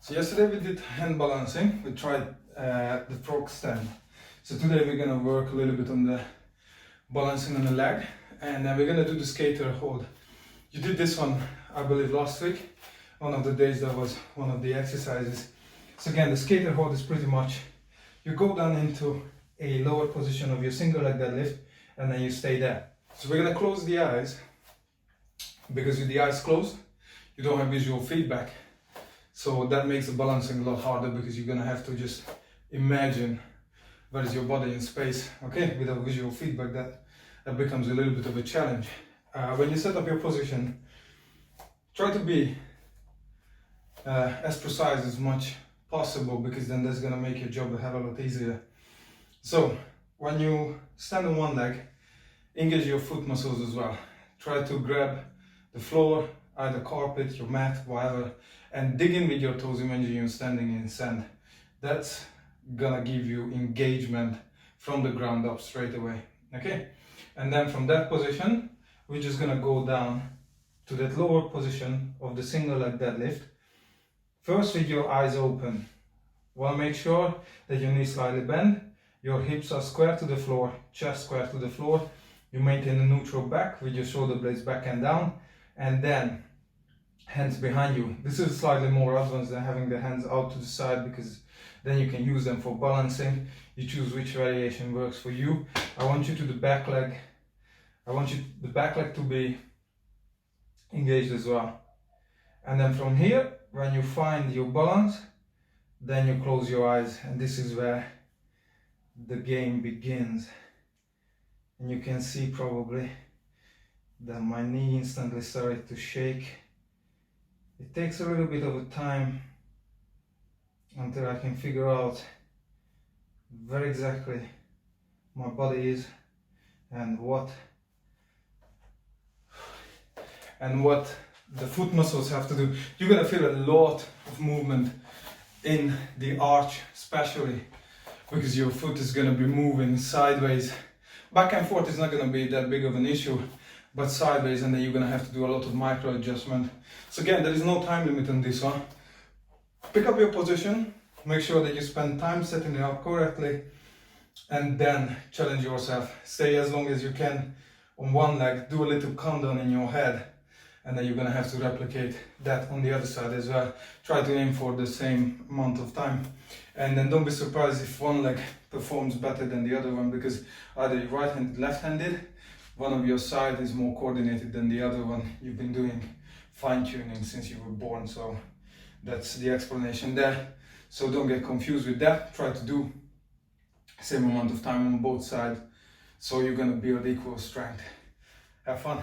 So yesterday we did hand balancing, we tried the frog stand. So today we're gonna work a little bit on the balancing on the leg, and then we're gonna do the skater hold. You did this one, I believe, last week. One of the days that was one of the exercises. So again, the skater hold is pretty much, you go down into a lower position of your single leg deadlift, and then you stay there. So we're gonna close the eyes, because with the eyes closed, you don't have visual feedback. So that makes the balancing a lot harder, because you're gonna have to just imagine where is your body in space. Okay, without visual feedback, that becomes a little bit of a challenge. When you set up your position, try to be as precise as much possible, because then that's gonna make your job a hell of a lot easier. So when you stand on one leg, engage your foot muscles as well. Try to grab the floor, either carpet, your mat, whatever, and dig in with your toes. Imagine you're standing in sand. That's gonna give you engagement from the ground up straight away. Okay, and then from that position, we're just gonna go down to that lower position of the single leg deadlift. First, with your eyes open. Well, make sure that your knees slightly bend, your hips are square to the floor, chest square to the floor. You maintain a neutral back with your shoulder blades back and down, and then hands behind you. This is slightly more advanced than having the hands out to the side, because then you can use them for balancing. You choose which variation works for you. I want you to the back leg. I want the back leg to be engaged as well. And then from here, when you find your balance, then you close your eyes, and this is where the game begins. And you can see probably that my knee instantly started to shake. It takes a little bit of a time until I can figure out where exactly my body is and what the foot muscles have to do. You're gonna feel a lot of movement in the arch, especially because your foot is gonna be moving sideways. Back and forth is not gonna be that big of an issue, but sideways, and then you're gonna have to do a lot of micro adjustment. So again, there is no time limit on this one. Pick up your position, make sure that you spend time setting it up correctly, and then challenge yourself. Stay as long as you can on one leg, do a little countdown in your head, and then you're gonna have to replicate that on the other side as well. Try to aim for the same amount of time, and then don't be surprised if one leg performs better than the other one, because either you're right-handed, left-handed, one of your side is more coordinated than the other one. You've been doing fine-tuning since you were born, so that's the explanation there. So don't get confused with that. Try to do same amount of time on both sides, so you're gonna build equal strength. Have fun.